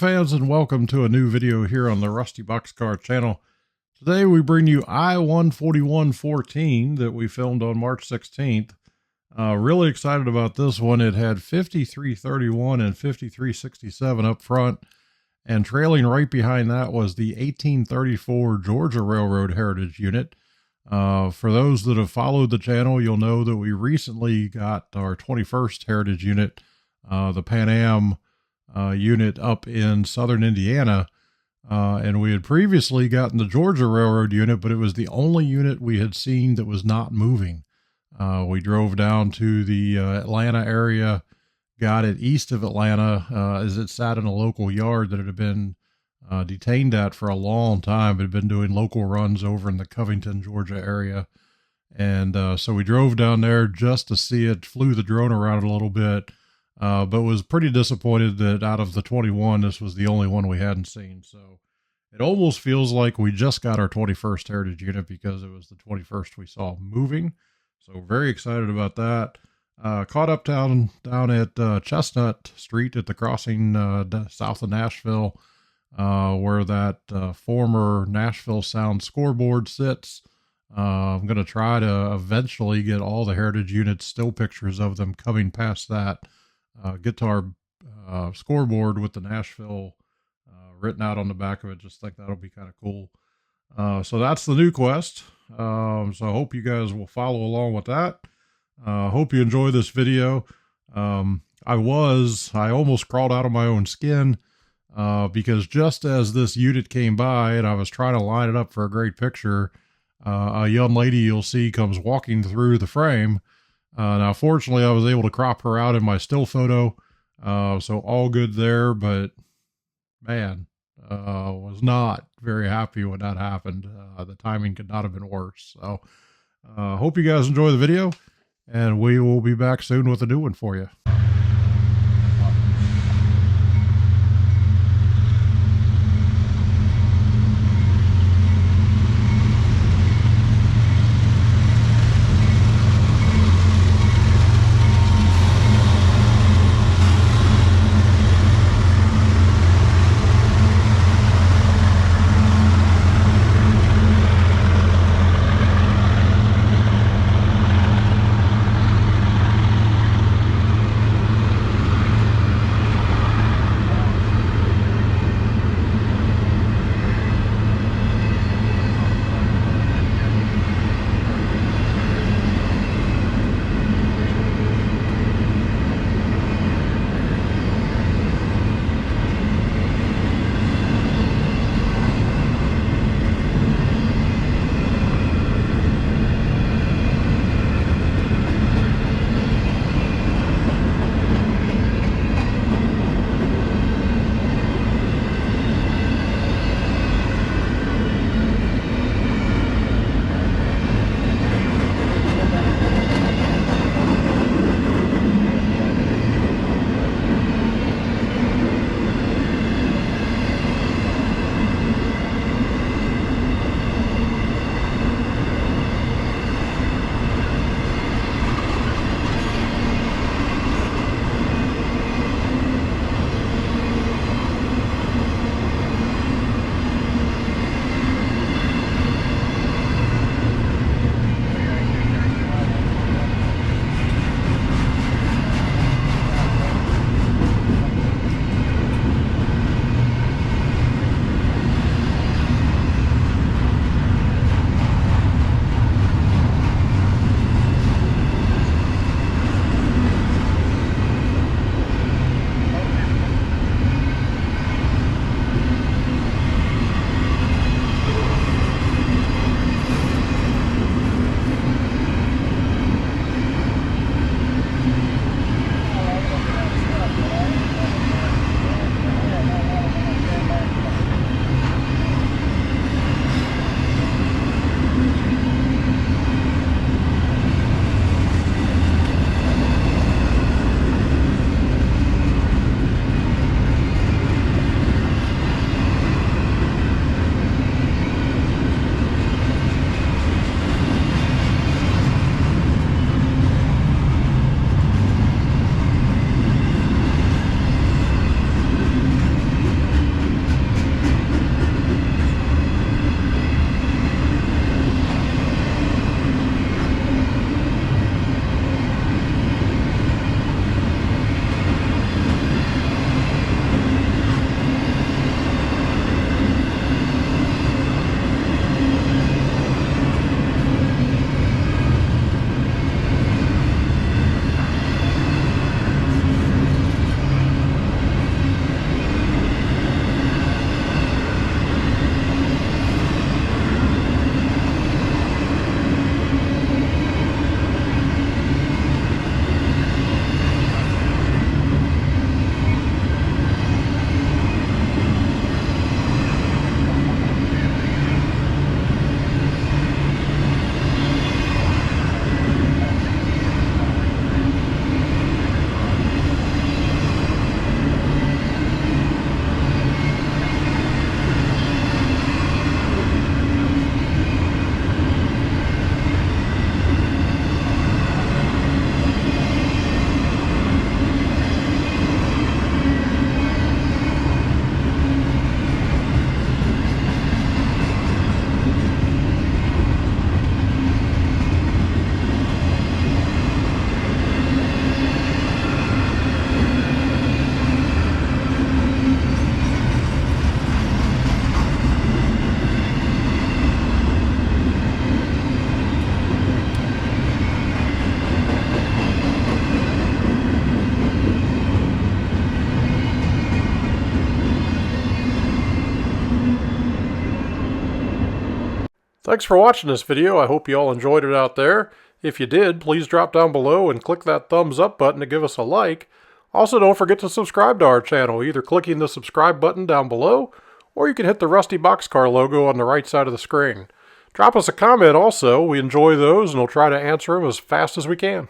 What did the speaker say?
fans, and welcome to a new video here on the Rusty Boxcar channel. Today we bring you I141-14 that we filmed on March 16th. Really excited about this one. It had 5331 and 5367 up front, and trailing right behind that was the 1834 Georgia Railroad Heritage Unit. For those that have followed the channel, you'll know that we recently got our 21st Heritage Unit, the Pan Am unit up in southern Indiana, and we had previously gotten the Georgia Railroad unit, but it was the only unit we had seen that was not moving. We drove down to the Atlanta area, got it east of Atlanta, as it sat in a local yard that it had been detained at for a long time. It had been doing local runs over in the Covington, Georgia area. And so we drove down there just to see it, flew the drone around it a little bit, but was pretty disappointed that out of the 21, this was the only one we hadn't seen. So it almost feels like we just got our 21st Heritage Unit because it was the 21st we saw moving. So very excited about that. Caught up down at Chestnut Street at the crossing south of Nashville, where that former Nashville Sound scoreboard sits. I'm going to try to eventually get all the Heritage Units, still pictures of them coming past that. Get to our scoreboard with the Nashville written out on the back of it. Just think that'll be kind of cool. So that's the new quest. So I hope you guys will follow along with that. Hope you enjoy this video. I almost crawled out of my own skin because just as this unit came by and I was trying to line it up for a great picture, a young lady you'll see comes walking through the frame. Now, fortunately, I was able to crop her out in my still photo, so all good there, but man, was not very happy when that happened. The timing could not have been worse. So, hope you guys enjoy the video, and we will be back soon with a new one for you. Thanks for watching this video. I hope you all enjoyed it out there. If you did, please drop down below and click that thumbs up button to give us a like. Also, don't forget to subscribe to our channel, either clicking the subscribe button down below, or you can hit the rusty Boxcar logo on the right side of the screen. Drop us a comment also. We enjoy those, and we'll try to answer them as fast as we can.